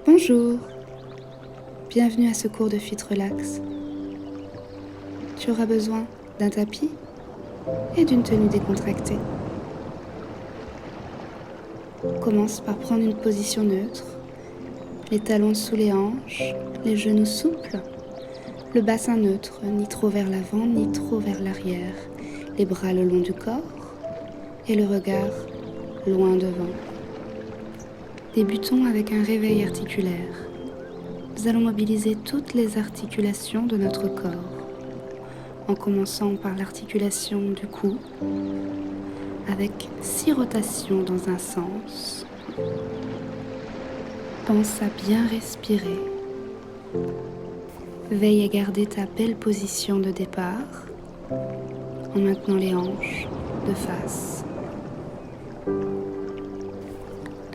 Bonjour, bienvenue à ce cours de Fit Relax. Tu auras besoin d'un tapis et d'une tenue décontractée. Commence par prendre une position neutre, les talons sous les hanches, les genoux souples, le bassin neutre, ni trop vers l'avant ni trop vers l'arrière, les bras le long du corps et le regard loin devant. Débutons avec un réveil articulaire. Nous allons mobiliser toutes les articulations de notre corps, en commençant par l'articulation du cou, avec 6 rotations dans un sens. Pense à bien respirer. Veille à garder ta belle position de départ, en maintenant les hanches de face.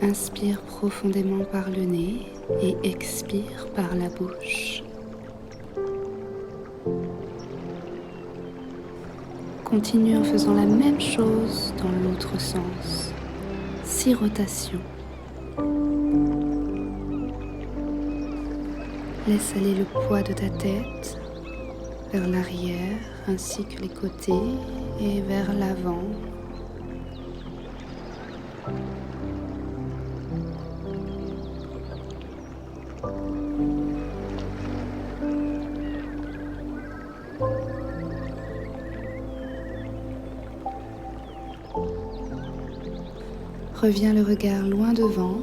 Inspire profondément par le nez et expire par la bouche. Continue en faisant la même chose dans l'autre sens. 6 rotations. Laisse aller le poids de ta tête vers l'arrière ainsi que les côtés et vers l'avant. Reviens le regard loin devant,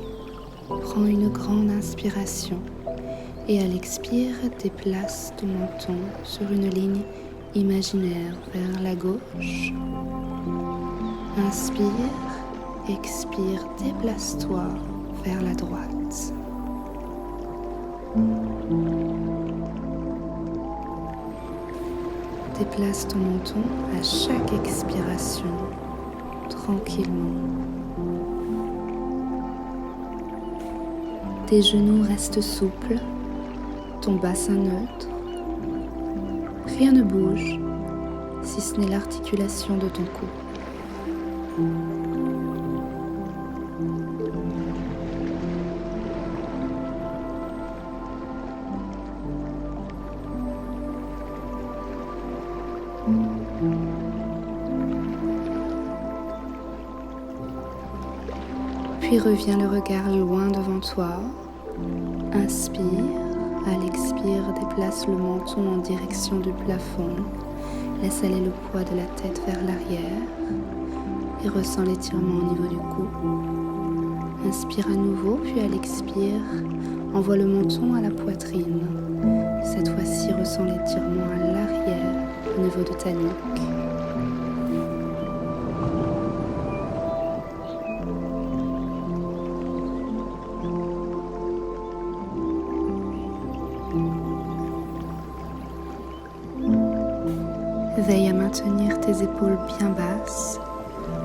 prends une grande inspiration et à l'expire, déplace ton menton sur une ligne imaginaire vers la gauche. Inspire, expire, déplace-toi vers la droite. Déplace ton menton à chaque expiration, tranquillement. Tes genoux restent souples, ton bassin neutre. Rien ne bouge, si ce n'est l'articulation de ton cou. Puis reviens le regard loin devant toi. Inspire, à l'expire, déplace le menton en direction du plafond. Laisse aller le poids de la tête vers l'arrière et ressens l'étirement au niveau du cou. Inspire à nouveau, puis à l'expire, envoie le menton à la poitrine. Cette fois-ci, ressens l'étirement à l'arrière au niveau de ta nuque. Veille à maintenir tes épaules bien basses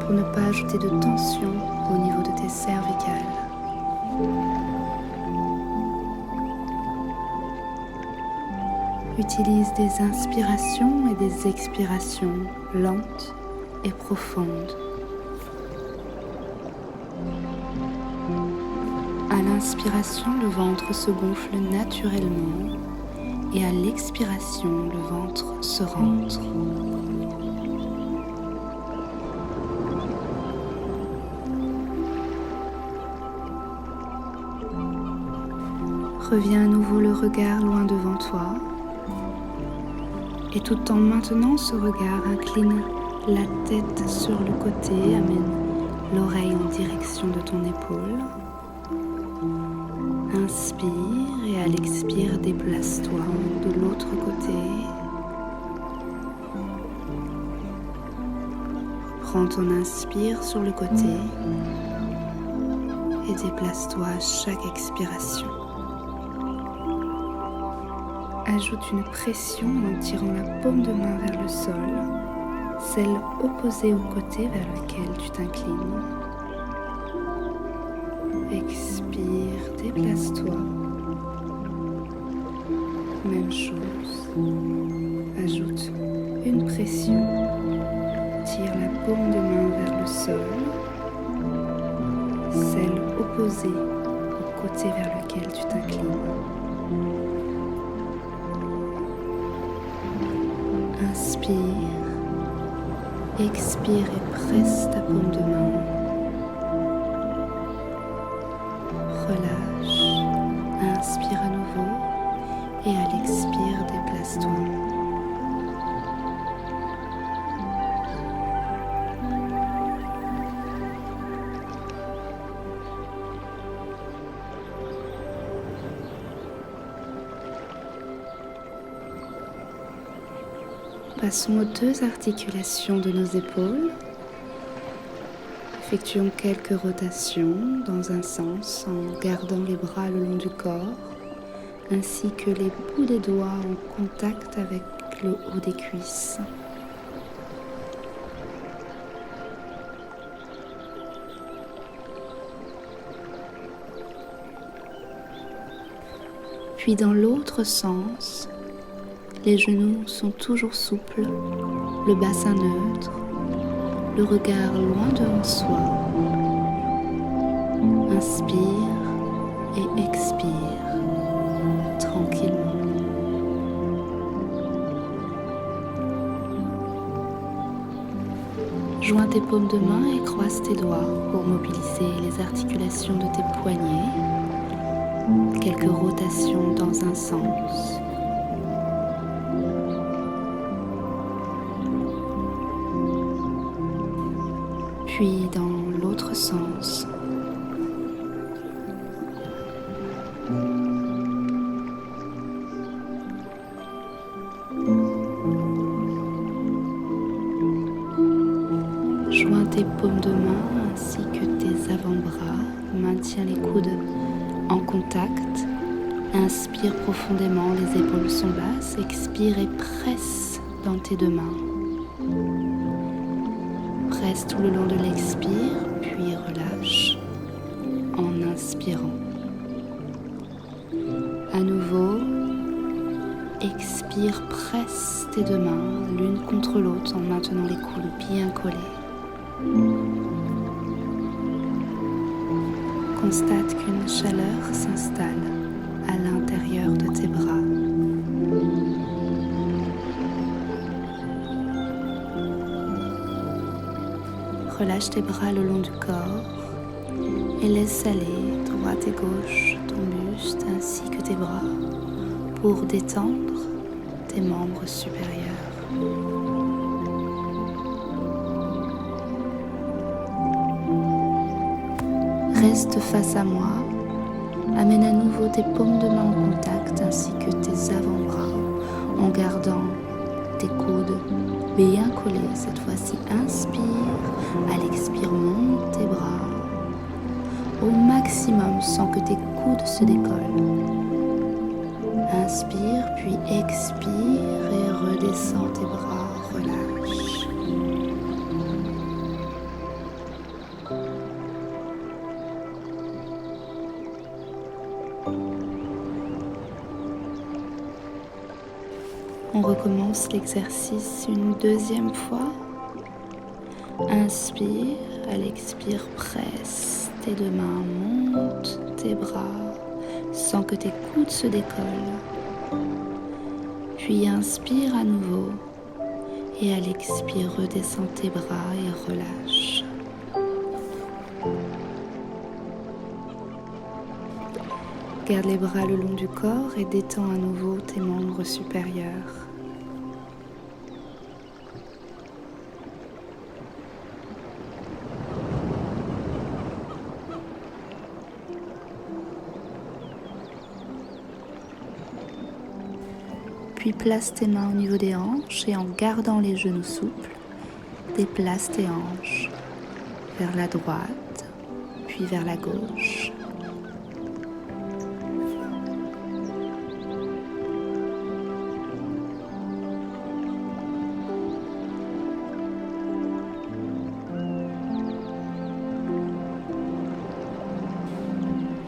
pour ne pas ajouter de tension au niveau de tes cervicales. Utilise des inspirations et des expirations lentes et profondes. À l'inspiration, le ventre se gonfle naturellement. Et à l'expiration, le ventre se rentre. Reviens à nouveau le regard loin devant toi. Et tout en maintenant ce regard, incline la tête sur le côté, amène l'oreille en direction de ton épaule. Inspire et à l'expire, déplace-toi de l'autre côté. Prends ton inspire sur le côté et déplace-toi à chaque expiration. Ajoute une pression en tirant la paume de main vers le sol, celle opposée au côté vers lequel tu t'inclines. Expire, déplace-toi. Même chose. Ajoute une pression. Tire la paume de main vers le sol. Celle opposée au côté vers lequel tu t'inclines. Inspire, expire et presse ta paume de main. Relâche, inspire à nouveau et à l'expire, déplace-toi. Passons aux deux articulations de nos épaules. Effectuons quelques rotations dans un sens en gardant les bras le long du corps, ainsi que les bouts des doigts en contact avec le haut des cuisses. Puis dans l'autre sens, les genoux sont toujours souples, le bassin neutre, le regard loin devant soi. Inspire et expire tranquillement. Joins tes paumes de main et croise tes doigts pour mobiliser les articulations de tes poignets. Quelques rotations dans un sens. Puis dans l'autre sens. Joins tes paumes de main ainsi que tes avant-bras. Maintiens les coudes en contact. Inspire profondément, les épaules sont basses. Expire et presse dans tes deux mains. Presse tout le long de l'expire, puis relâche en inspirant. À nouveau, expire, presse tes deux mains l'une contre l'autre en maintenant les coudes bien collés. Constate qu'une chaleur s'installe à l'intérieur de tes bras. Relâche tes bras le long du corps et laisse aller droite et gauche ton buste ainsi que tes bras pour détendre tes membres supérieurs. Reste face à moi, amène à nouveau tes paumes de main en contact ainsi que tes avant-bras en gardant tes coudes bien collés. Cette fois-ci, inspire, à l'expire, monte tes bras au maximum sans que tes coudes se décollent. Inspire, puis expire et redescends tes bras, relâche. On recommence l'exercice une deuxième fois. Inspire, à l'expire, presse tes deux mains, monte tes bras sans que tes coudes se décollent. Puis inspire à nouveau et à l'expire, redescends tes bras et relâche. Garde les bras le long du corps et détends à nouveau tes membres supérieurs. Puis place tes mains au niveau des hanches et en gardant les genoux souples, déplace tes hanches vers la droite, puis vers la gauche.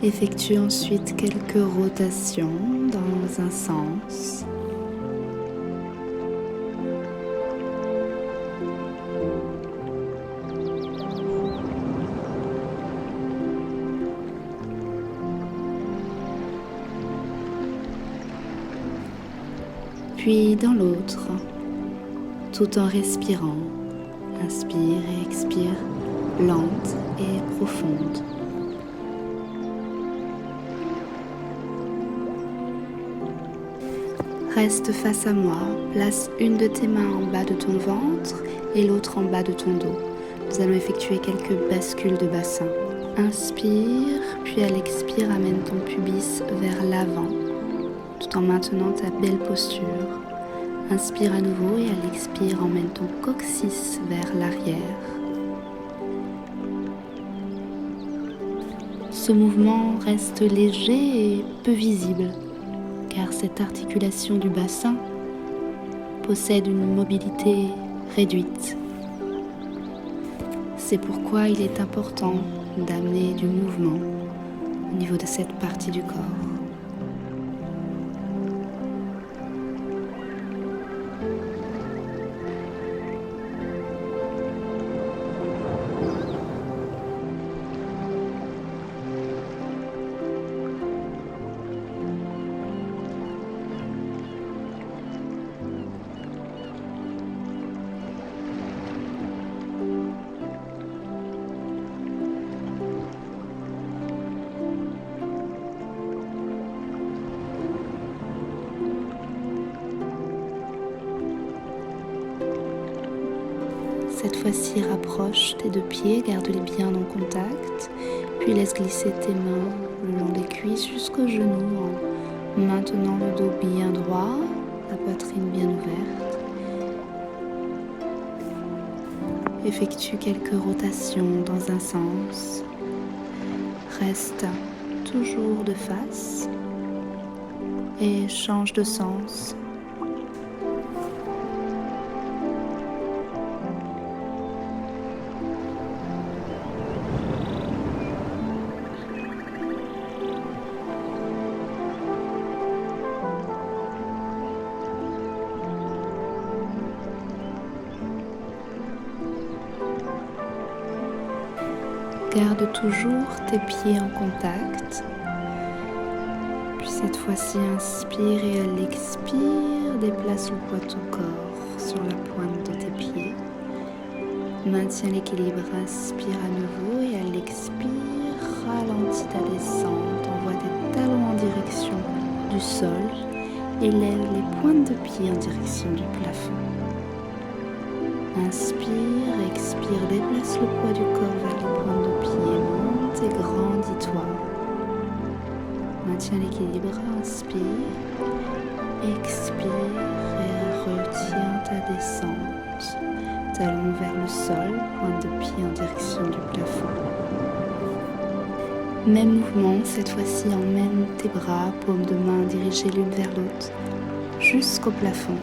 Effectue ensuite quelques rotations dans un sens. puis dans l'autre, tout en respirant. Inspire et expire, lente et profonde. Reste face à moi, place une de tes mains en bas de ton ventre et l'autre en bas de ton dos. Nous allons effectuer quelques bascules de bassin. Inspire, puis à l'expire, amène ton pubis vers l'avant, tout en maintenant ta belle posture. Inspire à nouveau et à l'expire, emmène ton coccyx vers l'arrière. Ce mouvement reste léger et peu visible, car cette articulation du bassin possède une mobilité réduite. C'est pourquoi il est important d'amener du mouvement au niveau de cette partie du corps. Cette fois-ci, rapproche tes deux pieds, garde-les bien en contact, puis laisse glisser tes mains le long des cuisses jusqu'aux genoux en maintenant le dos bien droit, la poitrine bien ouverte. Effectue quelques rotations dans un sens. Reste toujours de face et change de sens. Garde toujours tes pieds en contact. Puis cette fois-ci, inspire et à l'expire, déplace le poids de ton corps sur la pointe de tes pieds. Maintiens l'équilibre, inspire à nouveau et à l'expire, ralentis ta descente, envoie tes talons en direction du sol et lève les pointes de pied en direction du plafond. Inspire, expire, déplace le poids du corps vers les pointes de pied, monte et grandis-toi. Maintiens l'équilibre, inspire, expire et retiens ta descente. Talons vers le sol, pointe de pied en direction du plafond. Même mouvement, cette fois-ci emmène tes bras, paumes de main dirigées l'une vers l'autre, jusqu'au plafond.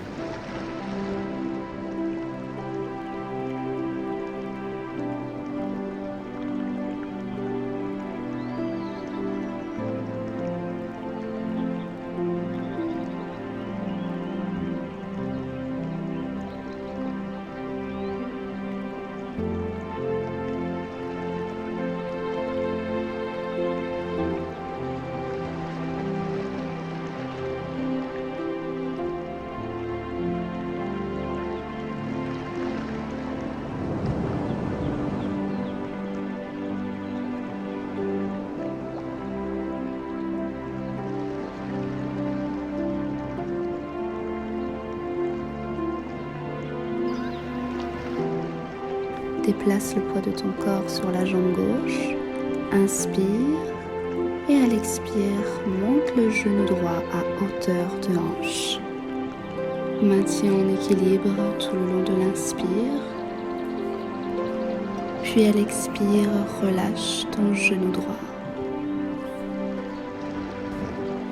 Déplace le poids de ton corps sur la jambe gauche, inspire et à l'expire, monte le genou droit à hauteur de hanche. Maintiens en équilibre tout le long de l'inspire, puis à l'expire, relâche ton genou droit.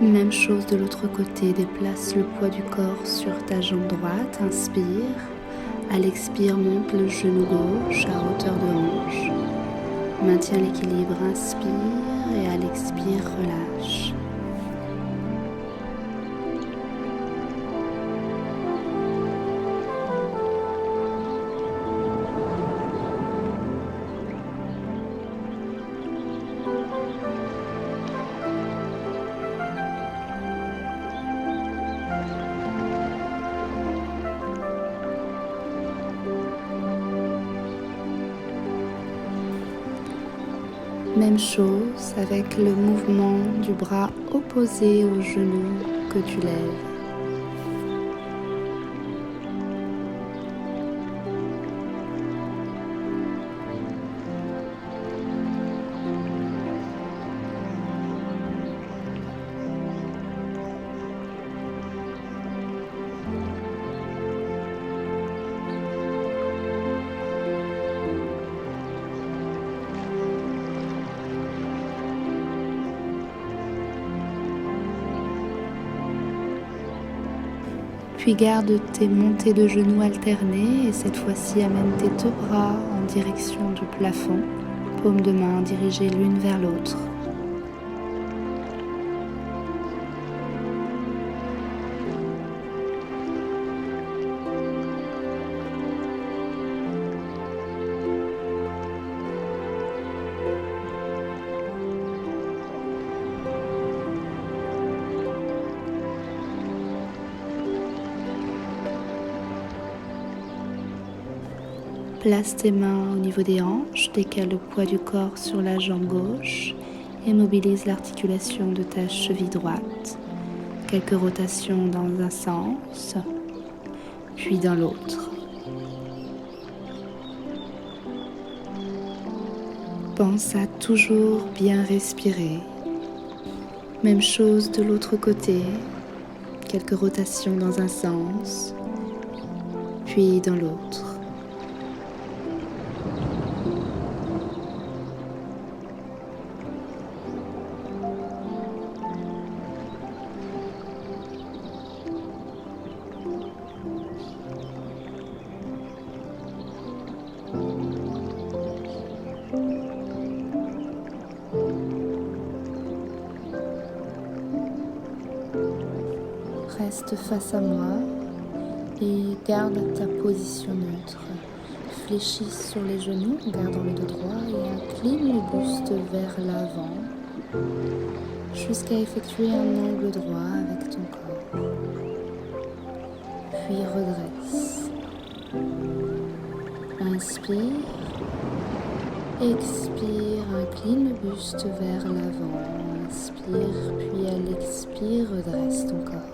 Même chose de l'autre côté, déplace le poids du corps sur ta jambe droite, inspire. À l'expire, monte le genou gauche à hauteur de hanche. Maintiens l'équilibre, inspire et à l'expire, relâche. Même chose avec le mouvement du bras opposé au genou que tu lèves. Puis garde tes montées de genoux alternées et cette fois-ci amène tes deux bras en direction du plafond, paumes de main dirigées l'une vers l'autre. Place tes mains au niveau des hanches, décale le poids du corps sur la jambe gauche et mobilise l'articulation de ta cheville droite. Quelques rotations dans un sens, puis dans l'autre. Pense à toujours bien respirer. Même chose de l'autre côté, quelques rotations dans un sens, puis dans l'autre. Reste face à moi et garde ta position neutre. Fléchis sur les genoux, gardant le dos droit et incline le buste vers l'avant jusqu'à effectuer un angle droit avec ton corps. Puis redresse. Inspire. Expire, incline le buste vers l'avant. Inspire, puis à l'expire, redresse ton corps.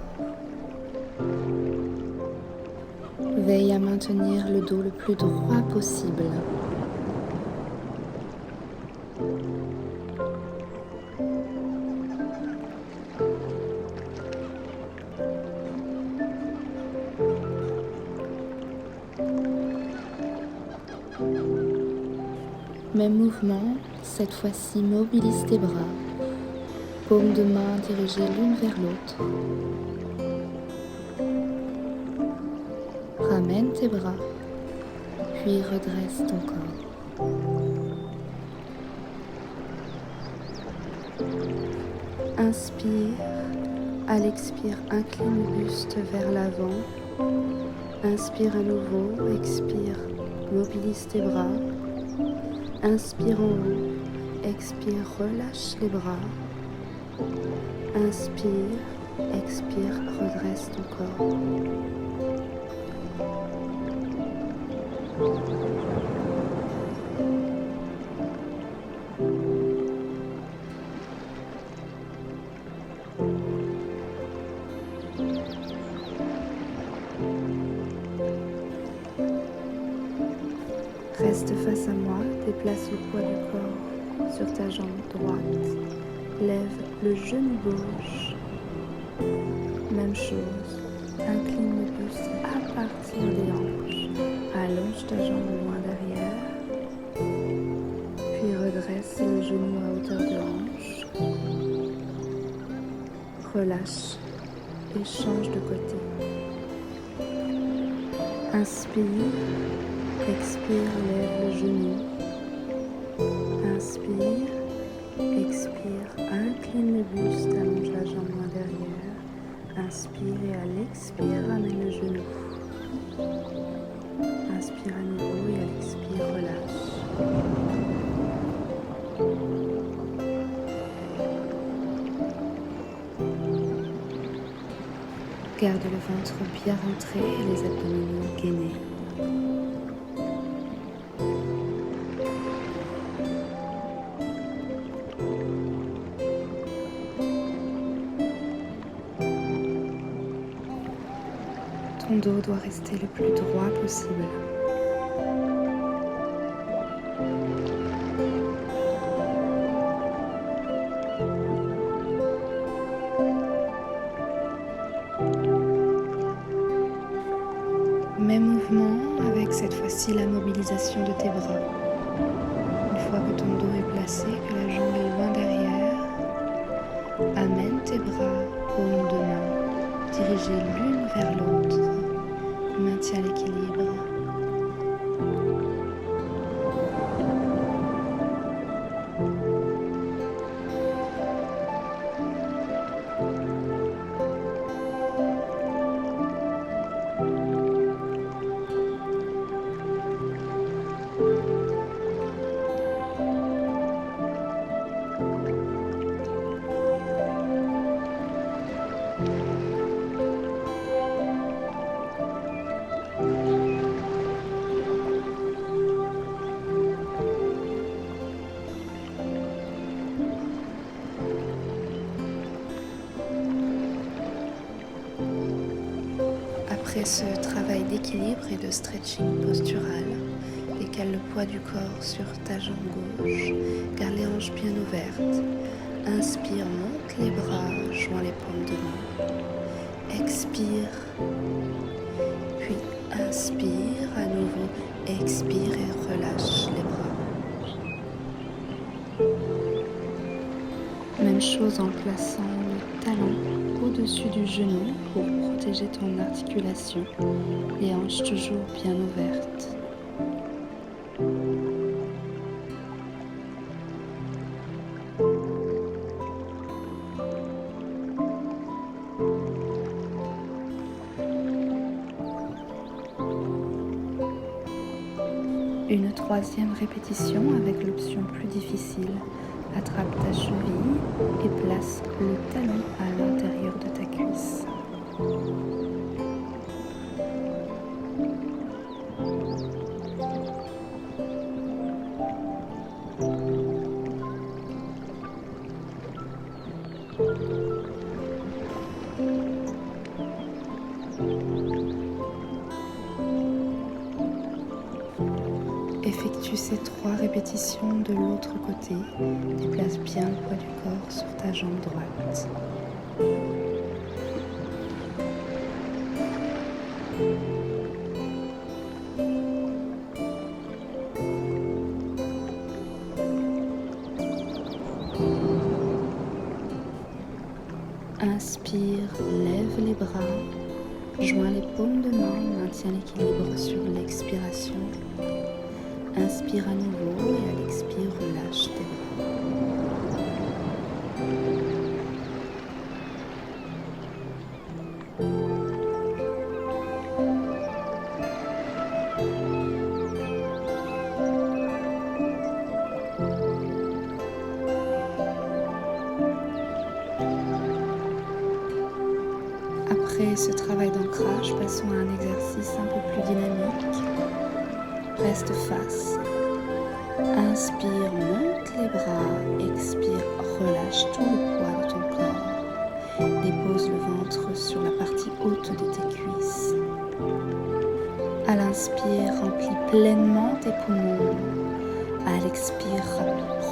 Veille à maintenir le dos le plus droit possible. Même mouvement, cette fois-ci mobilise tes bras, paumes de main dirigées l'une vers l'autre. Ramène tes bras, puis redresse ton corps. Inspire, à l'expire, incline le buste vers l'avant. Inspire à nouveau, expire, mobilise tes bras. Inspire en haut, expire, relâche les bras. Inspire, expire, redresse ton corps. Reste face à moi, déplace le poids du corps sur ta jambe droite, lève le genou gauche, même chose, incline le buste à partir des hanches, allonge ta jambe loin derrière, puis redresse le genou à hauteur de hanche, relâche et change de côté. Inspire. Expire, lève le genou. Inspire, expire, incline le buste, allonge la jambe loin derrière. Inspire et à l'expire, ramène le genou. Inspire à nouveau et à l'expire, relâche. Garde le ventre bien rentré et les abdominaux gainés. ton dos doit rester le plus droit possible. Même mouvement avec cette fois-ci la mobilisation de tes bras. Une fois que ton dos est placé, que la jambe est loin derrière, amène tes bras, paumes de main, dirigés l'une vers l'autre. Maintiens l'équilibre. Après ce travail d'équilibre et de stretching postural, décale le poids du corps sur ta jambe gauche, garde les hanches bien ouvertes. Inspire, monte les bras, joins les paumes de main. Expire, puis inspire à nouveau, expire et relâche les bras. Même chose en plaçant le talon au-dessus du genou pour protéger ton articulation, les hanches toujours bien ouvertes. Une troisième répétition avec l'option plus difficile. Attrape ta cheville et place le talon à l'intérieur de ta cuisse. Effectue ces 3 répétitions de l'autre côté. Déplace bien le poids du corps sur ta jambe droite. Inspire, lève les bras, joins les paumes de main, maintiens l'équilibre sur l'expiration. Inspire à nouveau et à l'expire, relâche tes bras. Après ce travail d'ancrage, passons à un exercice un peu plus dynamique. Reste face. Inspire, monte les bras. Expire, relâche tout le poids de ton corps. Dépose le ventre sur la partie haute de tes cuisses. À l'inspire, remplis pleinement tes poumons. À l'expire,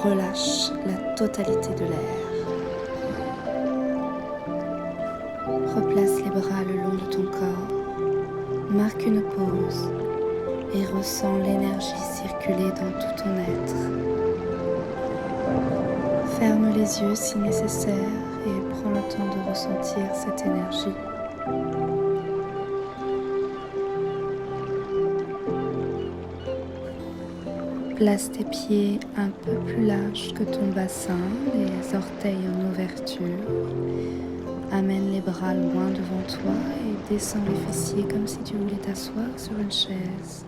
relâche la totalité de l'air. Replace les bras le long de ton corps. Marque une pause. Et ressens l'énergie circuler dans tout ton être. Ferme les yeux si nécessaire et prends le temps de ressentir cette énergie. Place tes pieds un peu plus larges que ton bassin, les orteils en ouverture. Amène les bras loin devant toi et descends les fessiers comme si tu voulais t'asseoir sur une chaise.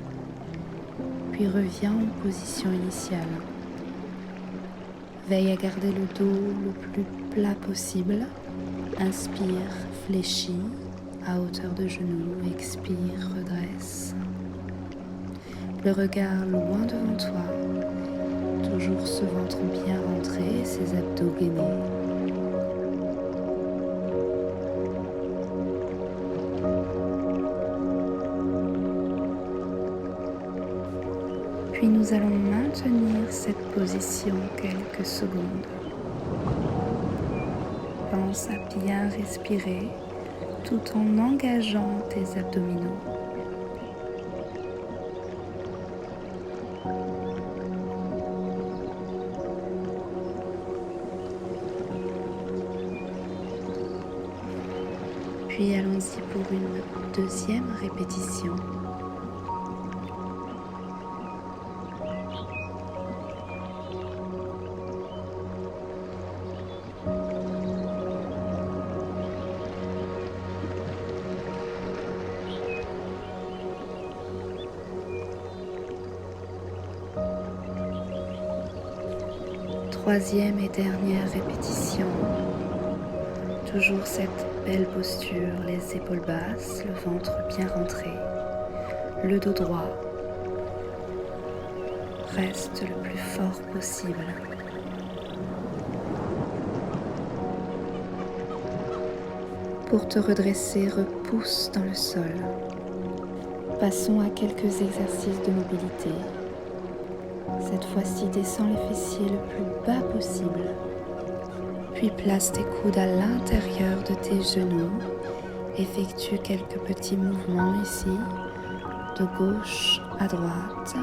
Puis reviens en position initiale. Veille à garder le dos le plus plat possible. Inspire, fléchis à hauteur de genou. Expire, redresse. Le regard loin devant toi. Toujours ce ventre bien rentré et ses abdos gainés. nous allons maintenir cette position quelques secondes. Pense à bien respirer tout en engageant tes abdominaux. Puis allons-y pour une deuxième répétition. Troisième et dernière répétition. Toujours cette belle posture, les épaules basses, le ventre bien rentré, le dos droit. Reste le plus fort possible. Pour te redresser, repousse dans le sol. Passons à quelques exercices de mobilité. Cette fois-ci, descends les fessiers le plus bas possible. Puis place tes coudes à l'intérieur de tes genoux. Effectue quelques petits mouvements ici, de gauche à droite.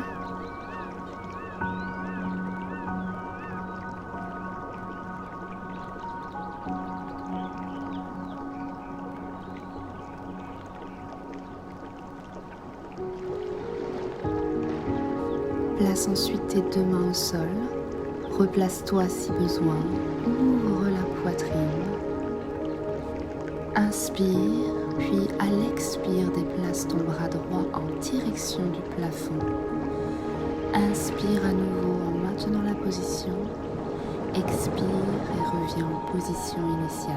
Place ensuite tes deux mains au sol. Replace-toi si besoin. Ouvre la poitrine. Inspire, puis à l'expire, déplace ton bras droit en direction du plafond. Inspire à nouveau en maintenant la position. Expire et reviens en position initiale.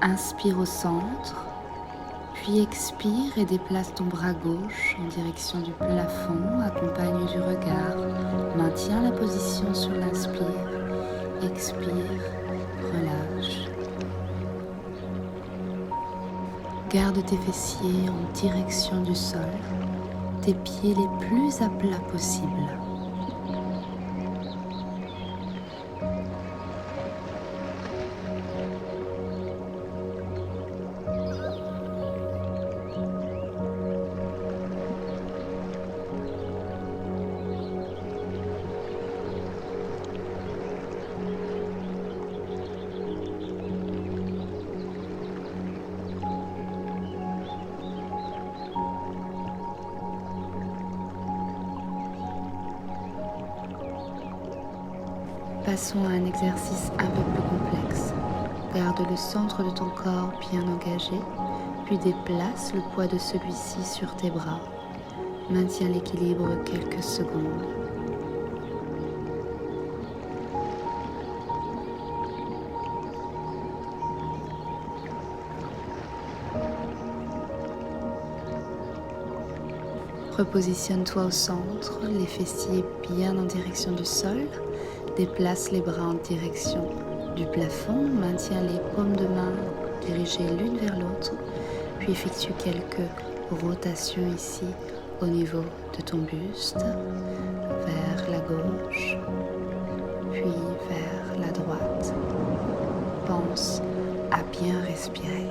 Inspire au centre. Puis expire et déplace ton bras gauche en direction du plafond, accompagne du regard. Maintiens la position sur l'inspire. Expire, relâche. Garde tes fessiers en direction du sol, tes pieds les plus à plat possible. Passons à un exercice un peu plus complexe. Garde le centre de ton corps bien engagé, puis déplace le poids de celui-ci sur tes bras. Maintiens l'équilibre quelques secondes. Repositionne-toi au centre, les fessiers bien en direction du sol. Déplace les bras en direction du plafond, maintiens les paumes de main dirigées l'une vers l'autre, puis effectue quelques rotations ici au niveau de ton buste, vers la gauche, puis vers la droite. Pense à bien respirer.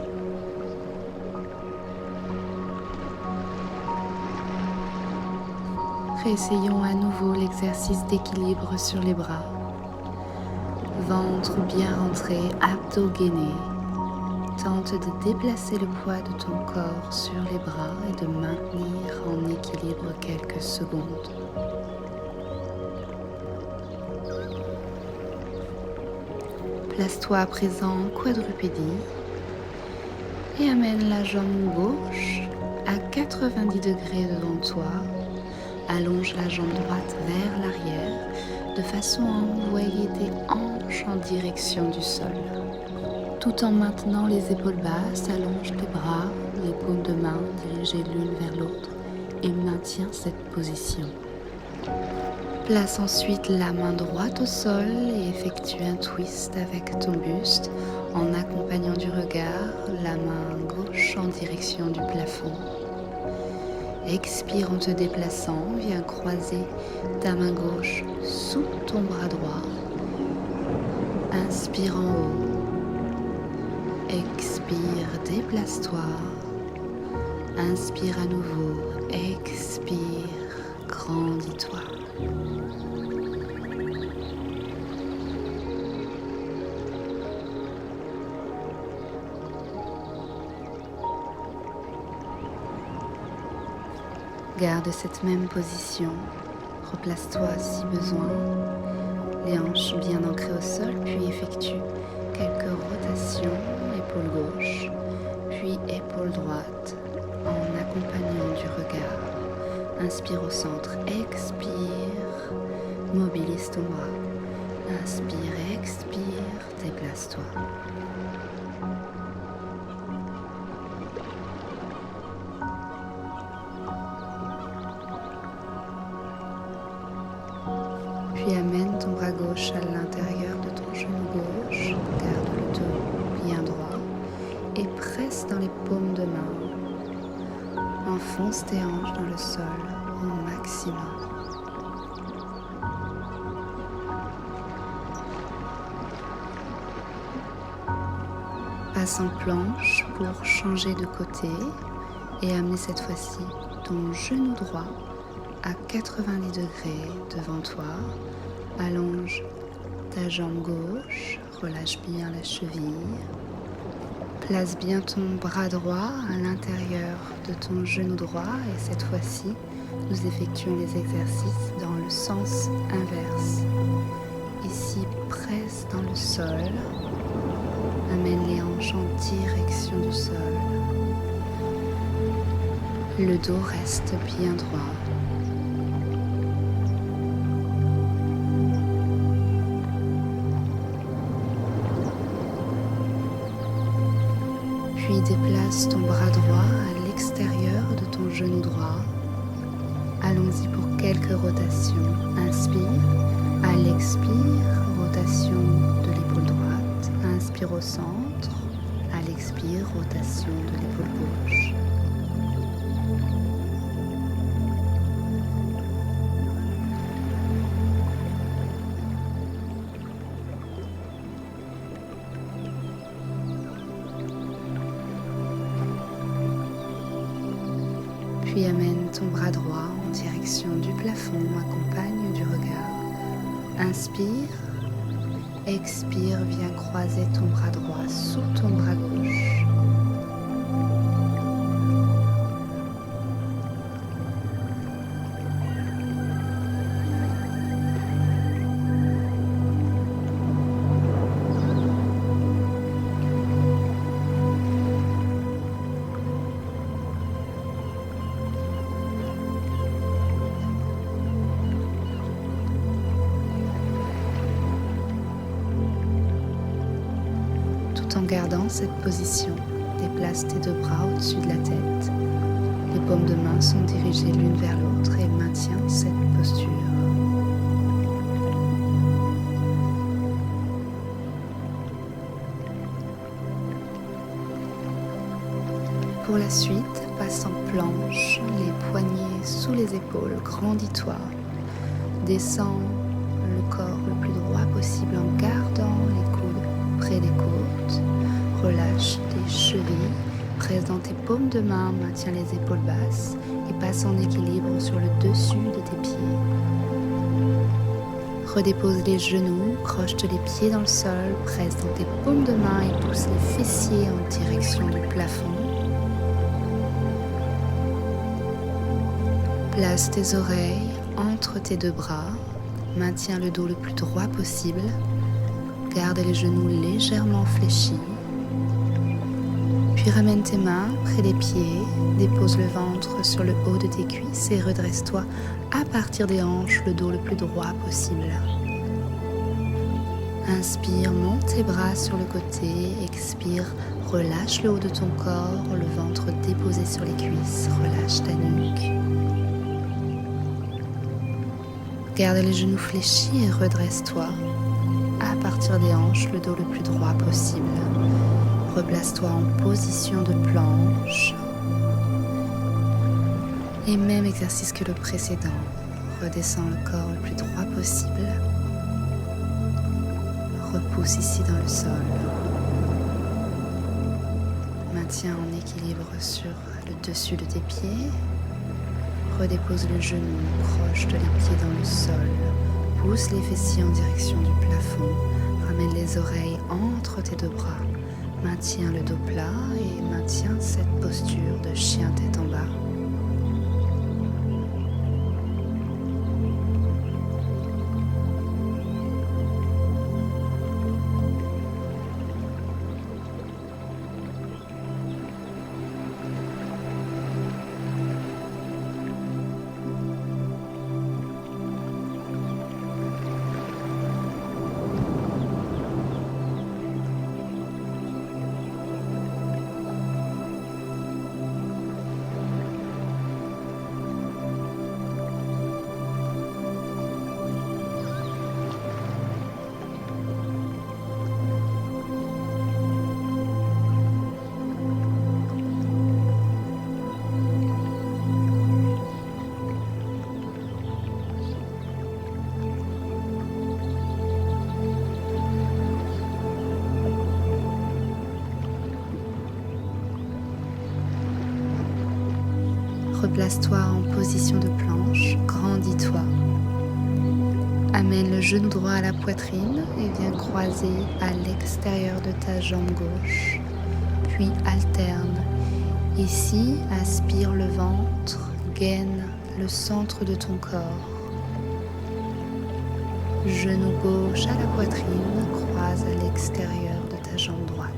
Réessayons à nouveau l'exercice d'équilibre sur les bras. Ventre bien rentré, abdos gainés. Tente de déplacer le poids de ton corps sur les bras et de maintenir en équilibre quelques secondes. Place-toi à présent en quadrupédie et amène la jambe gauche à 90 degrés devant toi. Allonge la jambe droite vers l'arrière de façon à envoyer tes hanches en direction du sol. Tout en maintenant les épaules basses, allonge tes bras, les paumes de main dirigées l'une vers l'autre et maintiens cette position. Place ensuite la main droite au sol et effectue un twist avec ton buste en accompagnant du regard la main gauche en direction du plafond. Expire en te déplaçant, viens croiser ta main gauche sous ton bras droit. Inspire en haut. Expire, déplace-toi. Inspire à nouveau. Expire, grandis-toi. Garde cette même position. Replace-toi si besoin. Les hanches bien ancrées au sol, puis effectue quelques rotations, épaule gauche, puis épaule droite, en accompagnant du regard. Inspire au centre, expire, mobilise ton bras. Inspire, expire, déplace-toi. Puis amène ton bras gauche à l'intérieur de ton genou gauche, garde le dos bien droit et presse dans les paumes de main. Enfonce tes hanches dans le sol au maximum. Passe en planche pour changer de côté et amener cette fois-ci ton genou droit à 90 degrés devant toi. Allonge ta jambe gauche, relâche bien la cheville. Place bien ton bras droit à l'intérieur de ton genou droit et cette fois-ci, nous effectuons les exercices dans le sens inverse. Ici, presse dans le sol. Amène les hanches en direction du sol. Le dos reste bien droit. Puis déplace ton bras droit à l'extérieur de ton genou droit. Allons-y pour quelques rotations. Inspire, à l'expire, rotation de l'épaule droite. Inspire au centre, à l'expire, rotation de l'épaule gauche. Puis amène ton bras droit en direction du plafond, accompagne du regard. Inspire, expire, viens croiser ton bras droit sous ton bras gauche. En gardant cette position, déplace tes deux bras au-dessus de la tête. Les paumes de main sont dirigées l'une vers l'autre et maintiens cette posture. Pour la suite, passe en planche, les poignets sous les épaules, grandis-toi. Descends le corps le plus droit possible en gardant les coudes près des côtes. Relâche tes chevilles, presse dans tes paumes de main, maintiens les épaules basses et passe en équilibre sur le dessus de tes pieds. Redépose les genoux, croche les pieds dans le sol, presse dans tes paumes de main et pousse les fessiers en direction du plafond. Place tes oreilles entre tes deux bras, maintiens le dos le plus droit possible, garde les genoux légèrement fléchis. Puis ramène tes mains près des pieds, dépose le ventre sur le haut de tes cuisses et redresse-toi à partir des hanches, le dos le plus droit possible. Inspire, monte tes bras sur le côté, expire, relâche le haut de ton corps, le ventre déposé sur les cuisses, relâche ta nuque. Garde les genoux fléchis et redresse-toi à partir des hanches, le dos le plus droit possible. Replace-toi en position de planche. Et même exercice que le précédent. Redescends le corps le plus droit possible. Repousse ici dans le sol. Maintiens en équilibre sur le dessus de tes pieds. Redépose le genou, croche de les pieds dans le sol. Pousse les fessiers en direction du plafond. Ramène les oreilles entre tes deux bras. Maintiens le dos plat et maintiens cette posture de chien tête en bas. Replace-toi en position de planche, grandis-toi. Amène le genou droit à la poitrine et viens croiser à l'extérieur de ta jambe gauche. Puis alterne. Ici, aspire le ventre, gaine le centre de ton corps. Genou gauche à la poitrine, croise à l'extérieur de ta jambe droite.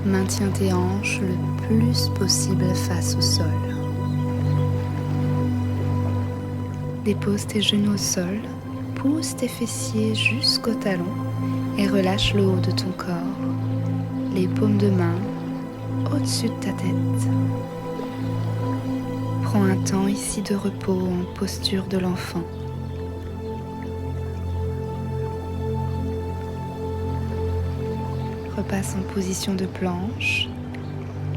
Maintiens tes hanches le plus possible face au sol. Dépose tes genoux au sol, pousse tes fessiers jusqu'au talon et relâche le haut de ton corps, les paumes de main au-dessus de ta tête. Prends un temps ici de repos en posture de l'enfant. Repasse en position de planche,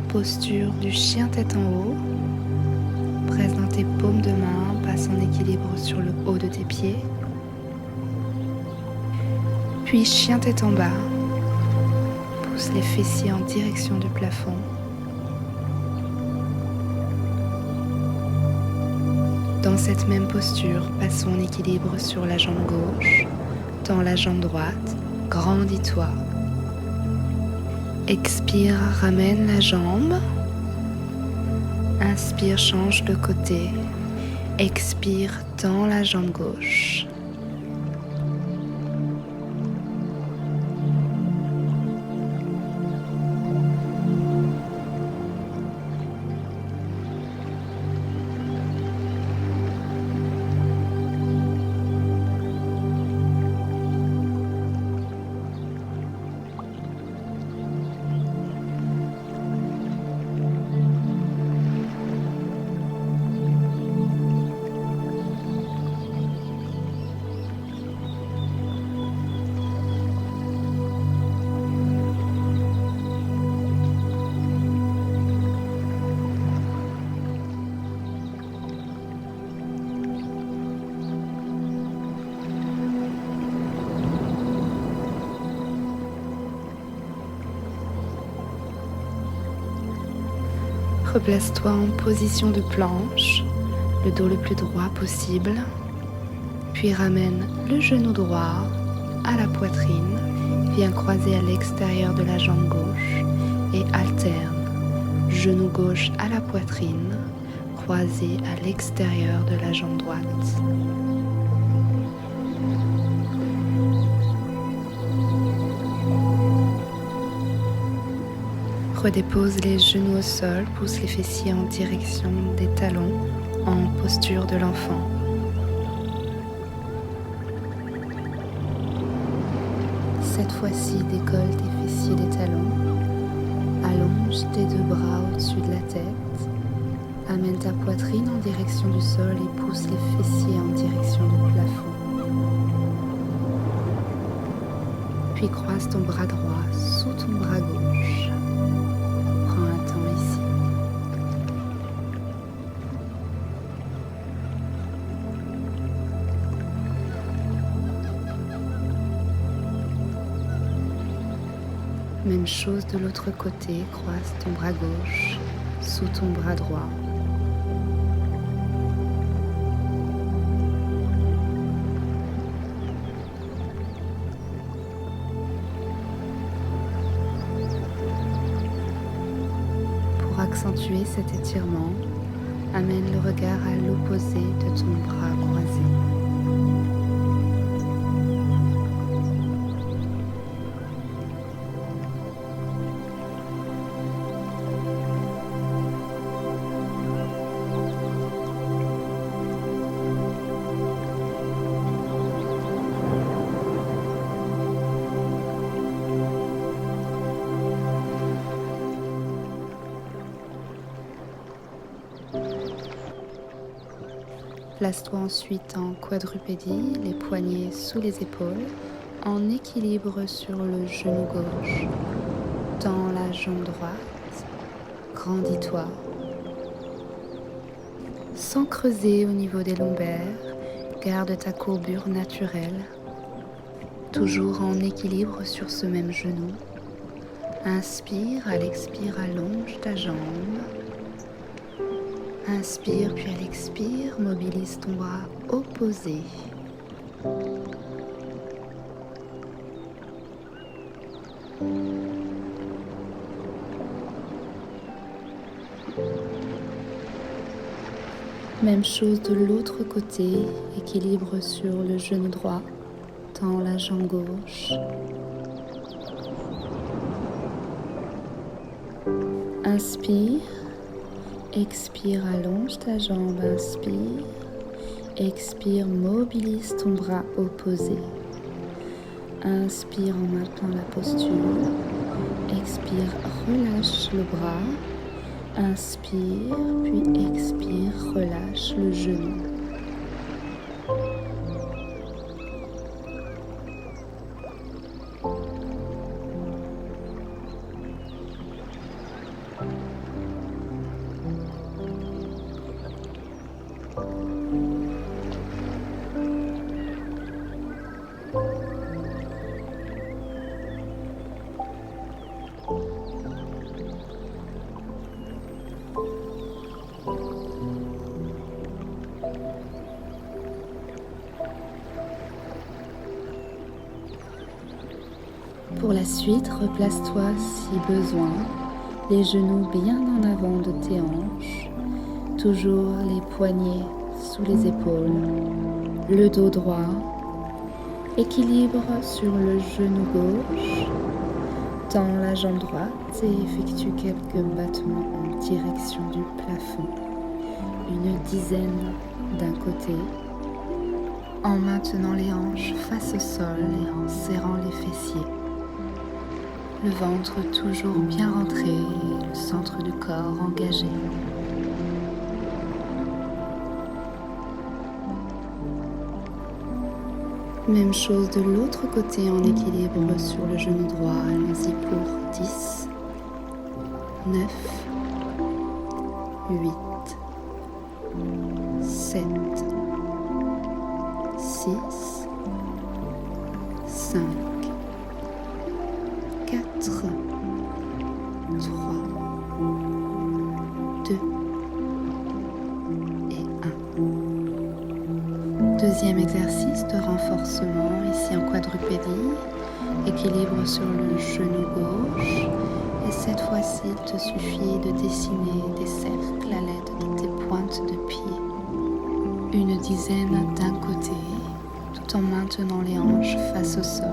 posture du chien tête en haut. Presse dans tes paumes de main, passe en équilibre sur le haut de tes pieds. Puis chien tête en bas, pousse les fessiers en direction du plafond. Dans cette même posture, passons en équilibre sur la jambe gauche, tends la jambe droite, grandis-toi. Expire, ramène la jambe. Inspire, change de côté. Expire, tends la jambe gauche. Replace-toi en position de planche, le dos le plus droit possible, puis ramène le genou droit à la poitrine, viens croiser à l'extérieur de la jambe gauche et alterne, genou gauche à la poitrine, croisé à l'extérieur de la jambe droite. Redépose les genoux au sol, pousse les fessiers en direction des talons en posture de l'enfant. Cette fois-ci, décolle tes fessiers des talons, allonge tes deux bras au-dessus de la tête, amène ta poitrine en direction du sol et pousse les fessiers en direction du plafond. Puis croise ton bras droit sous ton bras gauche. Prends un temps ici. Même chose de l'autre côté, croise ton bras gauche sous ton bras droit. Pour accentuer cet étirement, amène le regard à l'opposé de ton bras croisé. Place-toi ensuite en quadrupédie, les poignets sous les épaules, en équilibre sur le genou gauche. Tends la jambe droite, grandis-toi. Sans creuser au niveau des lombaires, garde ta courbure naturelle. Toujours en équilibre sur ce même genou. Inspire, à l'expire, allonge ta jambe. Inspire, puis à l'expire, mobilise ton bras opposé. Même chose de l'autre côté, équilibre sur le genou droit, tends la jambe gauche. Inspire. Expire, allonge ta jambe, inspire. Expire, mobilise ton bras opposé. Inspire en maintenant la posture. Expire, relâche le bras. Inspire, puis expire, relâche le genou. Pour la suite, replace-toi si besoin, les genoux bien en avant de tes hanches, toujours les poignets sous les épaules, le dos droit, équilibre sur le genou gauche, tends la jambe droite et effectue quelques battements en direction du plafond, une dizaine d'un côté, en maintenant les hanches face au sol et en serrant les fessiers. Le ventre toujours bien rentré et le centre du corps engagé. Même chose de l'autre côté en équilibre sur le genou droit. Allons-y pour 10, 9, 8, 7, 6, 5, 4, 3, 2 et 1. Deuxième exercice de renforcement, ici en quadrupédie. Équilibre sur le genou gauche. Et cette fois-ci, il te suffit de dessiner des cercles à l'aide de tes pointes de pied. Une dizaine d'un côté, tout en maintenant les hanches face au sol.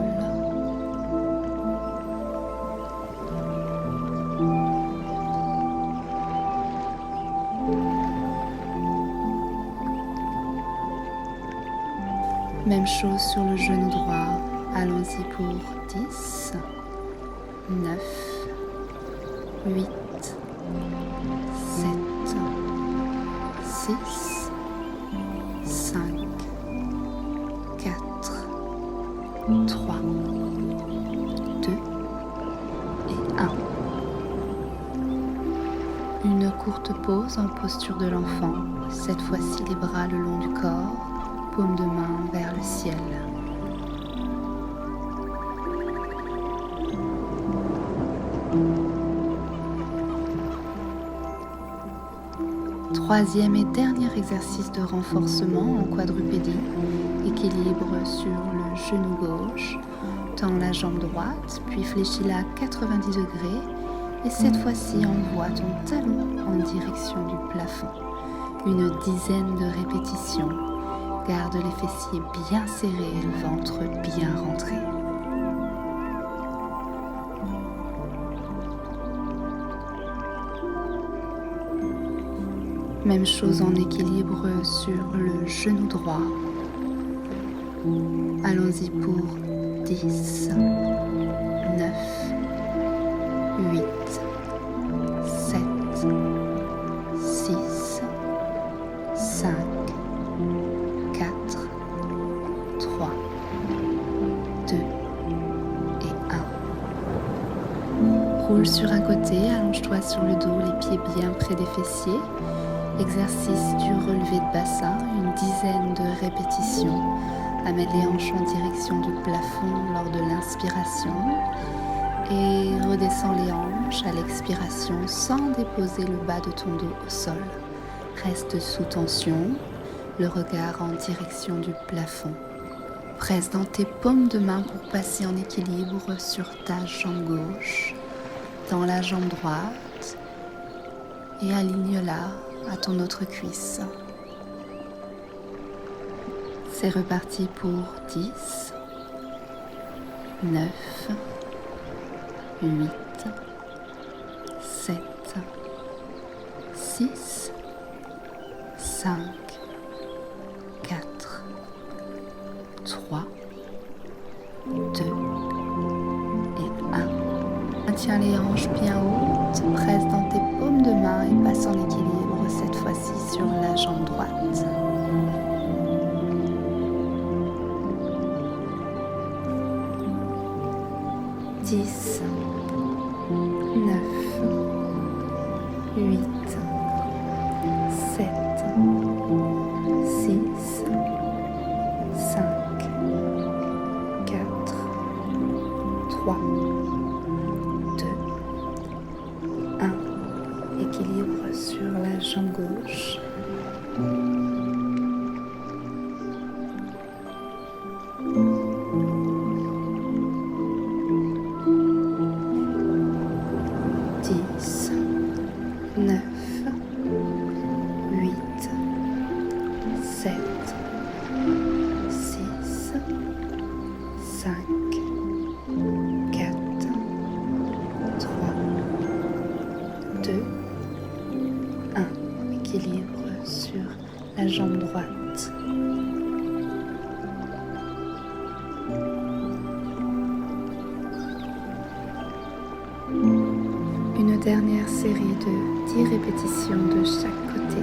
Même chose sur le genou droit. Allons-y pour 10, 9, 8, 7, 6, 5, 4, 3, 2 et 1. Une courte pause en posture de l'enfant. Cette fois-ci, les bras le long du corps. Paume de main vers le ciel. Troisième et dernier exercice de renforcement en quadrupédie. Équilibre sur le genou gauche. Tends la jambe droite, puis fléchis-la à 90 degrés. Et cette fois-ci, envoie ton talon en direction du plafond. Une dizaine de répétitions. Garde les fessiers bien serrés et le ventre bien rentré. Même chose en équilibre sur le genou droit. Allons-y pour 10, 9, 8, 7, 6, 5, 4, 3, 2 et 1. Roule sur un côté, allonge-toi sur le dos, les pieds bien près des fessiers. Exercice du relevé de bassin, une dizaine de répétitions. Amène les hanches en direction du plafond lors de l'inspiration et redescends les hanches à l'expiration sans déposer le bas de ton dos au sol. Reste sous tension, le regard en direction du plafond. Presse dans tes paumes de main pour passer en équilibre sur ta jambe gauche, dans la jambe droite et aligne-la à ton autre cuisse. C'est reparti pour 10, 9, 8, 7, 6, 5, 4, 3, 2 et 1. Maintiens les hanches bien hautes, presse dans tes paumes de main et passe en équilibre cette fois-ci sur la jambe droite. 10, 9, 8, 7, 6, 5, 4, 3, 2, 1. Équilibre sur la jambe gauche. Dix, 9, 8, 7, 6, 5, 4, 3, 2, 1. Équilibre sur la jambe droite. Une dernière série de 10 répétitions de chaque côté.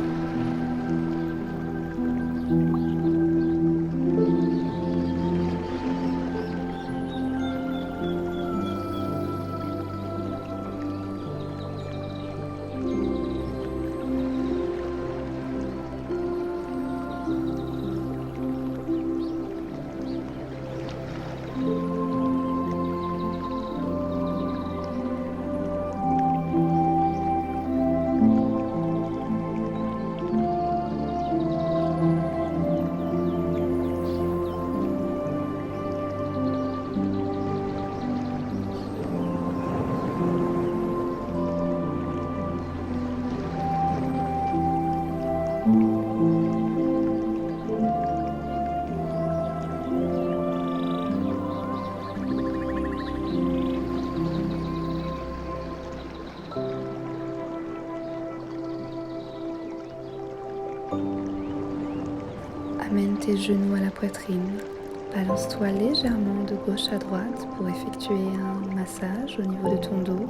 Amène tes genoux à la poitrine. Balance-toi légèrement de gauche à droite pour effectuer un massage au niveau de ton dos.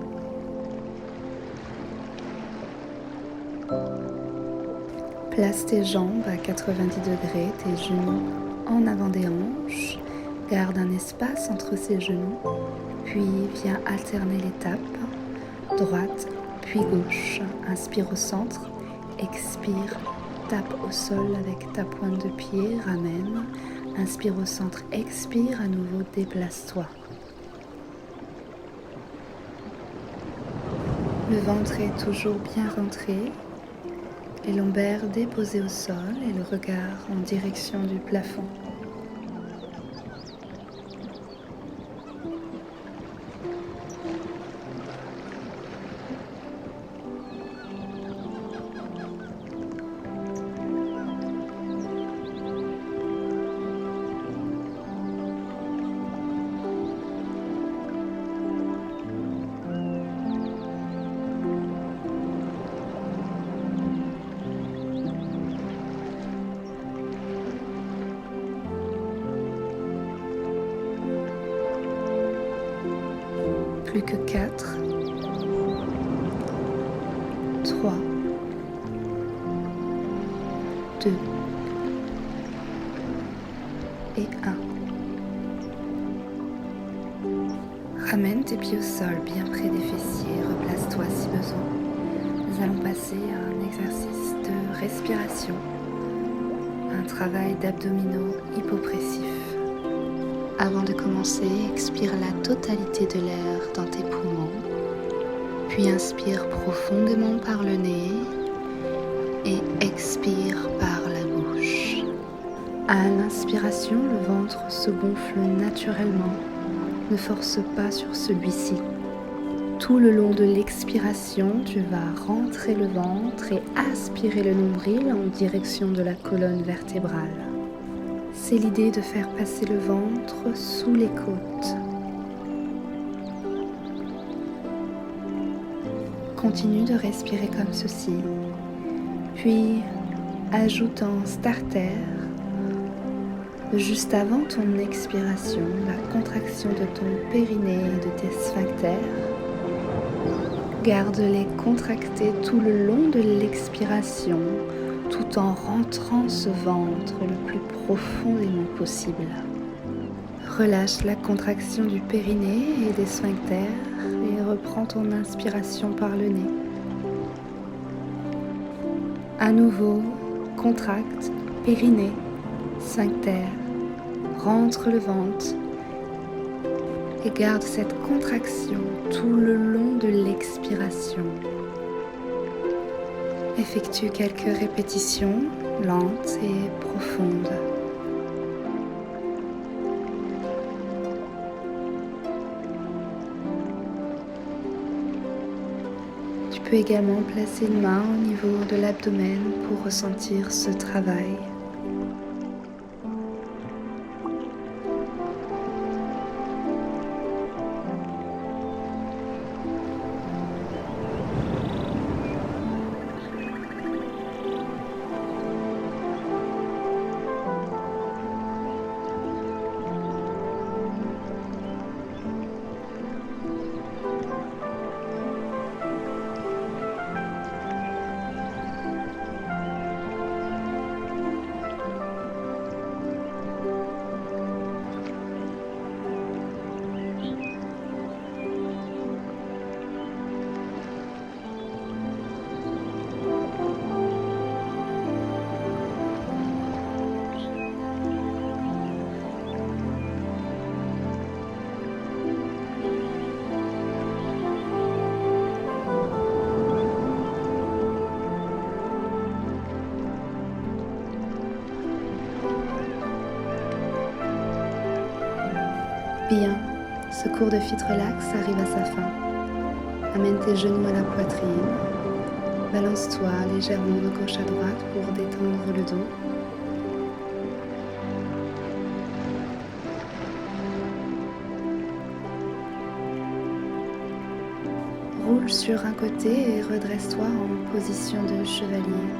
Place tes jambes à 90 degrés, tes genoux en avant des hanches. Garde un espace entre ces genoux, puis viens alterner les tapes, droite puis gauche. Inspire au centre, expire, tape au sol avec ta pointe de pied, ramène. Inspire au centre, expire, à nouveau déplace-toi. Le ventre est toujours bien rentré, les lombaires déposés au sol et le regard en direction du plafond. Plus que 4, 3, 2 et 1. Ramène tes pieds au sol bien près des fessiers, replace-toi si besoin. Nous allons passer à un exercice de respiration, un travail d'abdominaux hypopressifs. Avant de commencer, expire la totalité de l'air dans tes poumons, puis inspire profondément par le nez et expire par la bouche. À l'inspiration, le ventre se gonfle naturellement. Ne force pas sur celui-ci. Tout le long de l'expiration, tu vas rentrer le ventre et aspirer le nombril en direction de la colonne vertébrale. C'est l'idée de faire passer le ventre sous les côtes. Continue de respirer comme ceci, puis ajoute en starter, juste avant ton expiration, la contraction de ton périnée et de tes sphincters. Garde-les contractés tout le long de l'expiration, tout en rentrant ce ventre le plus profondément possible. Relâche la contraction du périnée et des sphincters et reprends ton inspiration par le nez. À nouveau, contracte périnée, sphincter, rentre le ventre et garde cette contraction tout le long de l'expiration. Effectue quelques répétitions lentes et profondes. Tu peux également placer une main au niveau de l'abdomen pour ressentir ce travail. Bien, ce cours de Fit Relax arrive à sa fin. Amène tes genoux à la poitrine. Balance-toi légèrement de gauche à droite pour détendre le dos. Roule sur un côté et redresse-toi en position de chevalier.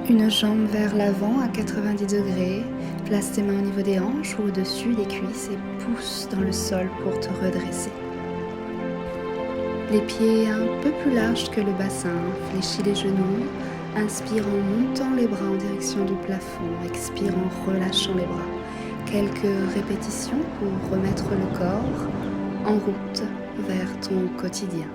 Une jambe vers l'avant à 90 degrés. Place tes mains au niveau des hanches ou au-dessus des cuisses et pousse dans le sol pour te redresser. Les pieds un peu plus larges que le bassin, fléchis les genoux, inspire en montant les bras en direction du plafond, expire en relâchant les bras. Quelques répétitions pour remettre le corps en route vers ton quotidien.